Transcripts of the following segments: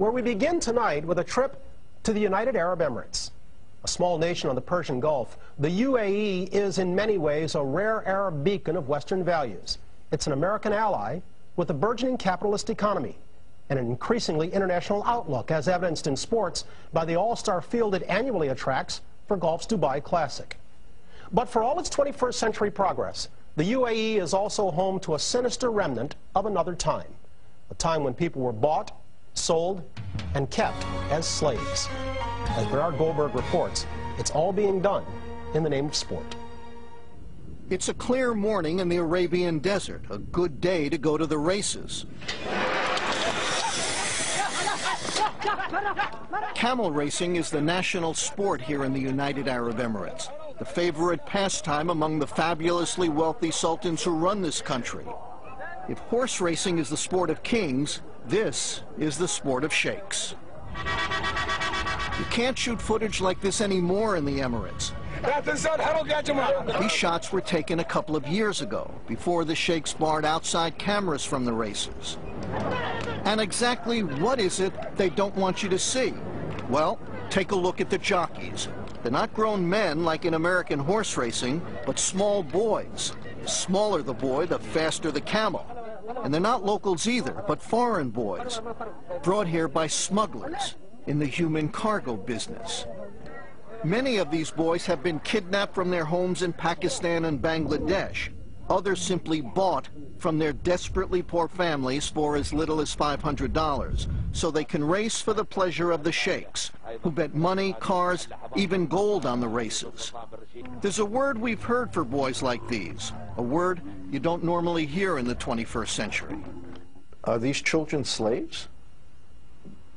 where we begin tonight with a trip to the United Arab Emirates. A small nation on the Persian Gulf, the UAE is in many ways a rare Arab beacon of Western values. It's an American ally with a burgeoning capitalist economy and an increasingly international outlook, as evidenced in sports by the all-star field it annually attracts for golf's Dubai Classic. But for all its 21st century progress, the UAE is also home to a sinister remnant of another time, a time when people were bought, sold, and kept as slaves. As Bernard Goldberg reports, it's all being done in the name of sport. It's a clear morning in the Arabian desert, a good day to go to the races. Camel racing is the national sport here in the United Arab Emirates, the favorite pastime among the fabulously wealthy sultans who run this country. If horse racing is the sport of kings, this is the sport of sheikhs. You can't shoot footage like this anymore in the Emirates. These shots were taken a couple of years ago, before the sheikhs barred outside cameras from the races. And exactly what is it they don't want you to see? Well, take a look at the jockeys. They're not grown men like in American horse racing, but small boys. The smaller the boy, the faster the camel. And they're not locals either, but foreign boys, brought here by smugglers in the human cargo business. Many of these boys have been kidnapped from their homes in Pakistan and Bangladesh. Others simply bought from their desperately poor families for as little as $500, so they can race for the pleasure of the sheikhs, who bet money, cars, even gold on the races. There's a word we've heard for boys like these, a word you don't normally hear in the 21st century. Are these children slaves?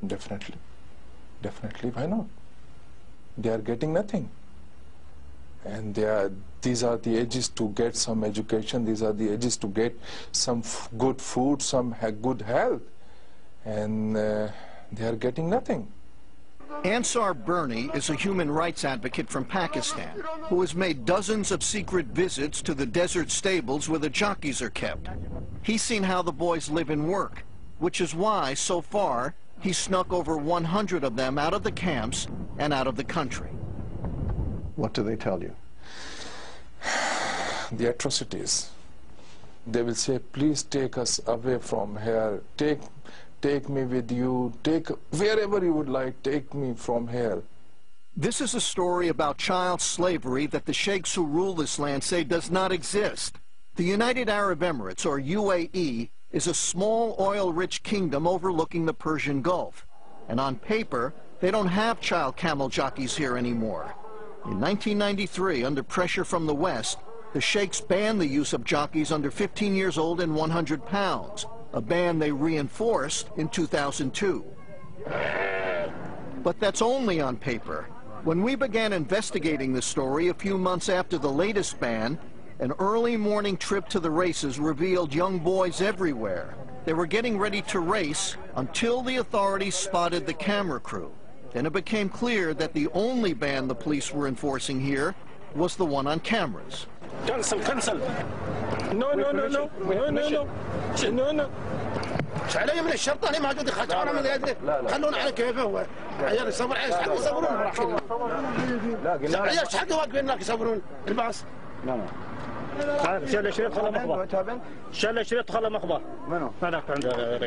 Definitely. Definitely, why not? They are getting nothing. And these are the ages to get some education, these are the ages to get some good food, some good health. And they are getting nothing. Ansar Bernie is a human rights advocate from Pakistan who has made dozens of secret visits to the desert stables where the jockeys are kept. He's seen how the boys live and work, which is why, so far, he snuck over 100 of them out of the camps and out of the country. What do they tell you? The atrocities. They will say, please take us away from here. Take me with you. Take wherever you would like. Take me from here. This is a story about child slavery that the sheikhs who rule this land say does not exist. The United Arab Emirates, or UAE, is a small oil-rich kingdom overlooking the Persian Gulf. And on paper, they don't have child camel jockeys here anymore. In 1993, under pressure from the West, the sheikhs banned the use of jockeys under 15 years old and 100 pounds, a ban they reinforced in 2002. But that's only on paper. When we began investigating this story a few months after the latest ban, an early morning trip to the races revealed young boys everywhere. They were getting ready to race until the authorities spotted the camera crew. Then it became clear that the only ban the police were enforcing here was the one on cameras. Cancel. No. علي من الشرطة أنا ما قد دخلت أنا من هذا خلونا على كيفه هو عيال يصبر عيال حق يصبرون عيال حق واقفين لك يصبرون الباص شال شريط خلا مخبر شال شريط خلا مخبر منو هذاك عنده.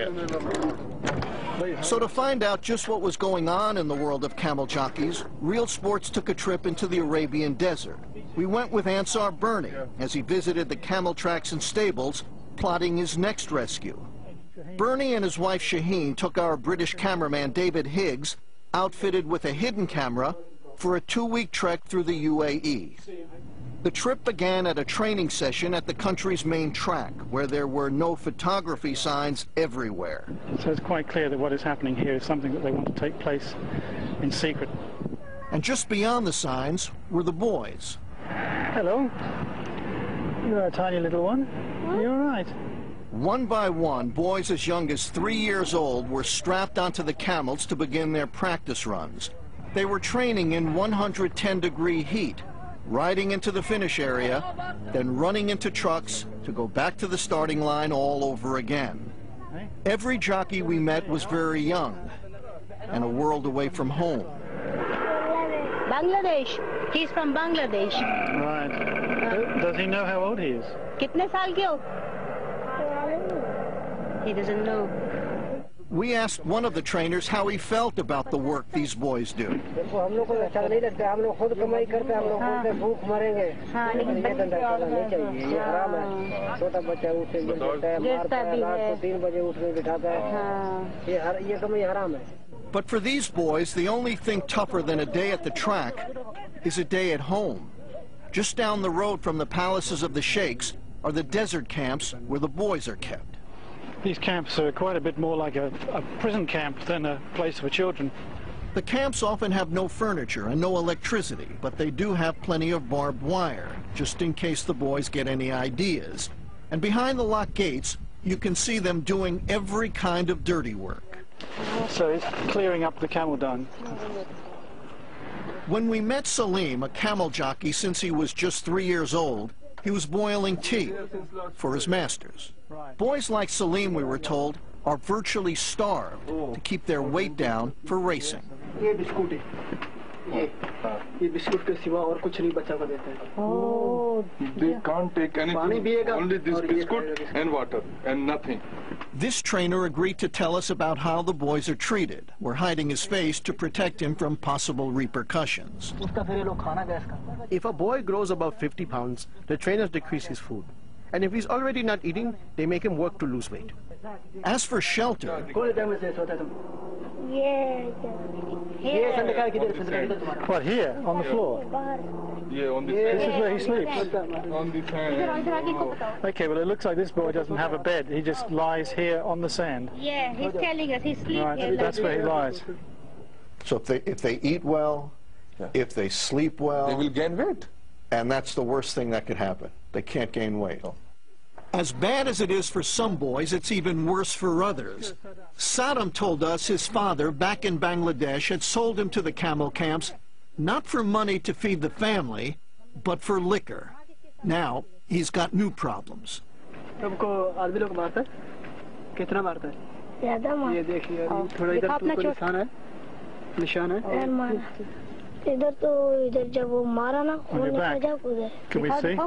So to find out just what was going on in the world of camel jockeys, Real Sports took a trip into the Arabian desert. We went with Ansar Bernie as he visited the camel tracks and stables, plotting his next rescue. Bernie and his wife Shaheen took our British cameraman David Higgs, outfitted with a hidden camera, for a 2-week trek through the UAE. The trip began at a training session at the country's main track, where there were no photography signs everywhere. So it's quite clear that what is happening here is something that they want to take place in secret. And just beyond the signs were the boys. Hello. You're a tiny little one. You're all right. One by one, boys as young as 3 years old were strapped onto the camels to begin their practice runs. They were training in 110-degree heat, riding into the finish area, then running into trucks to go back to the starting line all over again. Every jockey we met was very young. and a world away from home. Bangladesh. He's from Bangladesh. Right. Does he know how old he is? Kitne saal ke ho? He doesn't know. We asked one of the trainers how he felt about the work these boys do. But for these boys, the only thing tougher than a day at the track is a day at home. Just down the road from the palaces of the Sheikhs are the desert camps where the boys are kept. These camps are quite a bit more like a prison camp than a place for children. The camps often have no furniture and no electricity, but they do have plenty of barbed wire, just in case the boys get any ideas. And behind the locked gates, you can see them doing every kind of dirty work. So he's clearing up the camel dung. When we met Salim, a camel jockey since he was just 3 years old, he was boiling tea for his masters. Boys like Salim, we were told, are virtually starved to keep their weight down for racing. Oh. They can't take anything, only this biscuit and water and nothing. This trainer agreed to tell us about how the boys are treated. We're hiding his face to protect him from possible repercussions. If a boy grows above 50 pounds, the trainers decrease his food. And if he's already not eating, they make him work to lose weight. As for shelter, What, here, on the floor? Yeah, on the This is where he sleeps. on the fan. Okay, well, it looks like this boy doesn't have a bed. He just lies here on the sand. Yeah, he's telling us he sleeps here. Right, that's where he lies. so if they eat well, if they sleep well, They will gain weight. and that's the worst thing that could happen. They can't gain weight. As bad as it is for some boys, it's even worse for others. Saddam told us his father, back in Bangladesh, had sold him to the camel camps, not for money to feed the family, but for liquor. Now, he's got new problems. Can we see?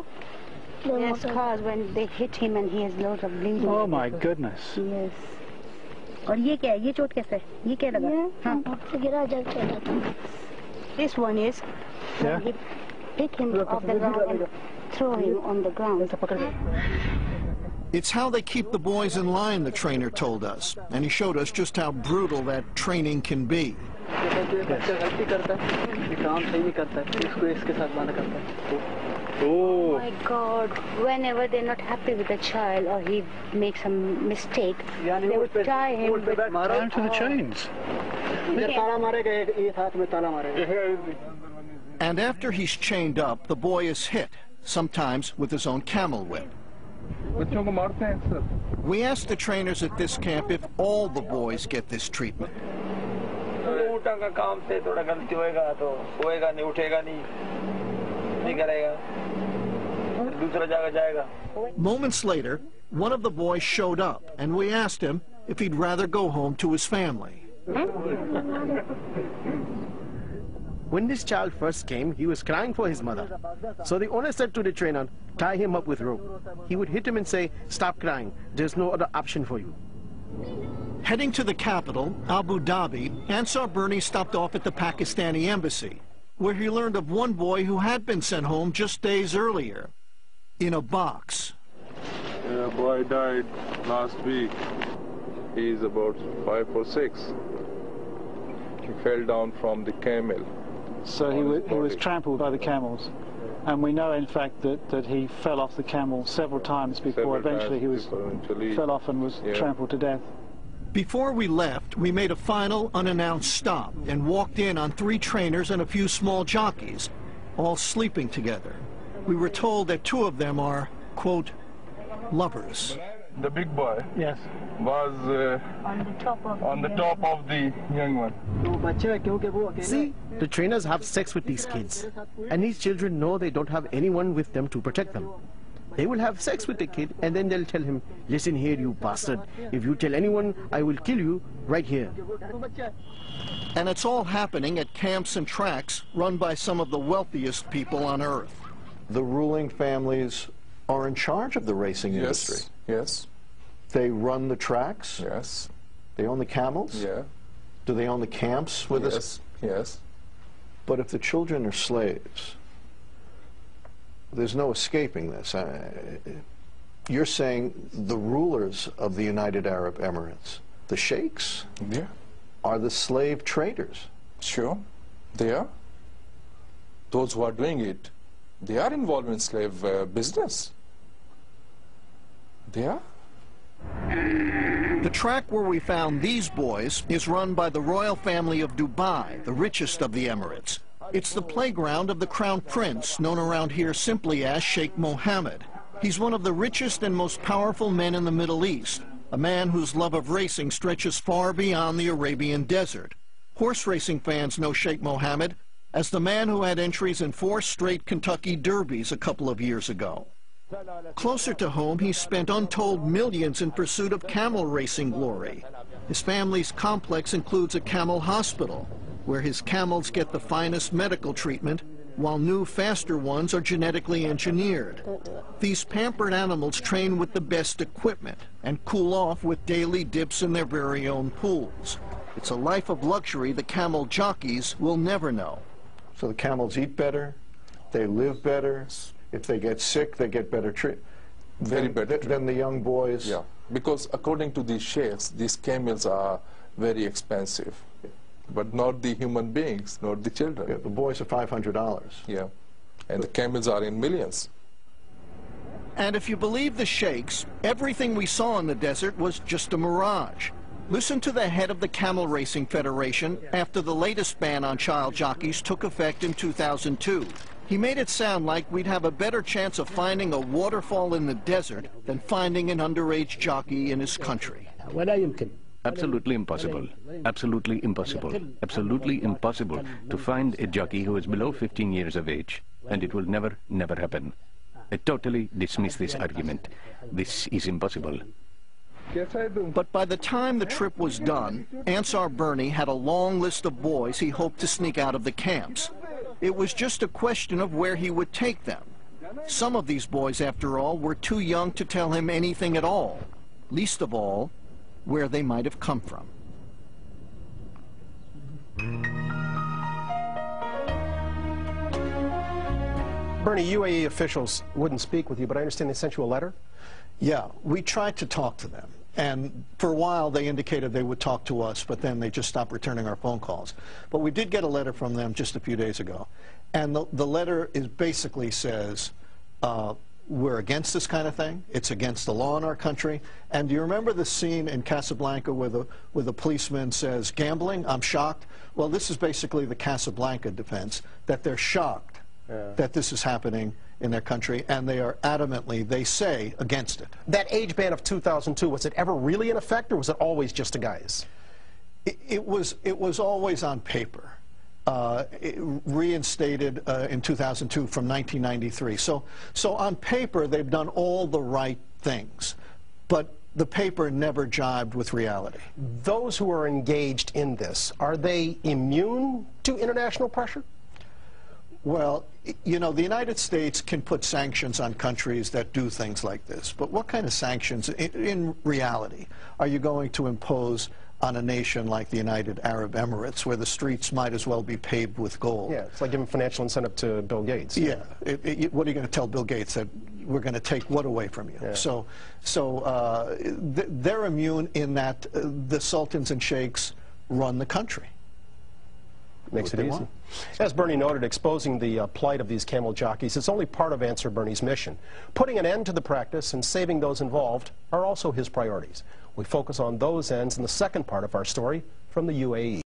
Yes, cause when they hit him and he has lots of bleeding. Oh my goodness. Yes. और ये क्या है? ये चोट कैसे? ये क्या लगा? हाँ. This one is Yeah. he pick him off the ground and throw him on the ground. It's how they keep the boys in line, the trainer told us, and he showed us just how brutal that training can be. Oh my God! Whenever they're not happy with the child or he makes a mistake, they would tie him with Tie him to the chains. And after he's chained up, the boy is hit, sometimes with his own camel whip. We asked the trainers at this camp if all the boys get this treatment. Moments later, one of the boys showed up, and we asked him if he'd rather go home to his family. When this child first came, he was crying for his mother. So the owner said to the trainer, tie him up with rope. He would hit him and say, stop crying. There's no other option for you. Heading to the capital, Abu Dhabi, Ansar Bernie stopped off at the Pakistani embassy, where he learned of one boy who had been sent home just days earlier, in a box. A boy died last week. He's about 5 or 6. He fell down from the camel. So he was trampled by the camels. And we know, in fact, that he fell off the camel several times before eventually he fell off and was trampled to death. Before we left, we made a final unannounced stop and walked in on 3 trainers and a few small jockeys, all sleeping together. We were told that 2 of them are, quote, lovers. The big boy Yes. was on the top of the young one. See, the trainers have sex with these kids. And these children know they don't have anyone with them to protect them. They will have sex with the kid, and then they'll tell him, listen here, you bastard. If you tell anyone, I will kill you right here. And it's all happening at camps and tracks run by some of the wealthiest people on earth. The ruling families are in charge of the racing industry. Yes. They run the tracks. Yes. They own the camels. Yeah. Do they own the camps with us? Yes. But if the children are slaves, there's no escaping this. You're saying the rulers of the United Arab Emirates, the Sheikhs, Yeah. are the slave traders. Sure. They are. Those who are doing it, they are involved in slave business. They are. The track where we found these boys is run by the royal family of Dubai, the richest of the Emirates. It's the playground of the Crown Prince, known around here simply as Sheikh Mohammed. He's one of the richest and most powerful men in the Middle East, a man whose love of racing stretches far beyond the Arabian desert. Horse racing fans know Sheikh Mohammed as the man who had entries in 4 straight Kentucky Derbies a couple of years ago. Closer to home, he's spent untold millions in pursuit of camel racing glory. His family's complex includes a camel hospital, where his camels get the finest medical treatment, while new, faster ones are genetically engineered. These pampered animals train with the best equipment and cool off with daily dips in their very own pools. It's a life of luxury the camel jockeys will never know. So the camels eat better, they live better. If they get sick, they get better treatment. Very better than the young boys. Yeah, because according to these sheikhs, these camels are very expensive, but not the human beings, not the children. Yeah, the boys are $500. Yeah, and the camels are in millions. And if you believe the sheikhs, everything we saw in the desert was just a mirage. Listen to the head of the Camel Racing Federation after the latest ban on child jockeys took effect in 2002. He made it sound like we'd have a better chance of finding a waterfall in the desert than finding an underage jockey in his country. Absolutely impossible. Absolutely impossible. Absolutely impossible to find a jockey who is below 15 years of age. And it will never, never happen. I totally dismiss this argument. This is impossible. But by the time the trip was done, Ansar Bernie had a long list of boys he hoped to sneak out of the camps. It was just a question of where he would take them. Some of these boys, after all, were too young to tell him anything at all, least of all, where they might have come from. Bernie, UAE officials wouldn't speak with you, but I understand they sent you a letter? Yeah, we tried to talk to them. And for a while, they indicated they would talk to us, but then they just stopped returning our phone calls. But we did get a letter from them just a few days ago. And the letter basically says, we're against this kind of thing. It's against the law in our country. And do you remember the scene in Casablanca where the policeman says, gambling? I'm shocked. Well, this is basically the Casablanca defense, that they're shocked that this is happening in their country, and they are adamantly, they say, against it. That age ban of 2002, was it ever really in effect, or was it always just a guise? It was always on paper. Reinstated in 2002 from 1993. So on paper, they've done all the right things, but the paper never jibed with reality. Those who are engaged in this, are they immune to international pressure? Well, you know, the United States can put sanctions on countries that do things like this, but what kind of sanctions, in reality, are you going to impose on a nation like the United Arab Emirates, where the streets might as well be paved with gold? Yeah, it's like giving financial incentive to Bill Gates. Yeah. What are you going to tell Bill Gates, that we're going to take what away from you? Yeah. So they're immune in that the sultans and sheikhs run the country. Makes it easy. As Bernie noted, exposing the plight of these camel jockeys is only part of Ansar Bernie's mission. Putting an end to the practice and saving those involved are also his priorities. We focus on those ends in the second part of our story from the UAE.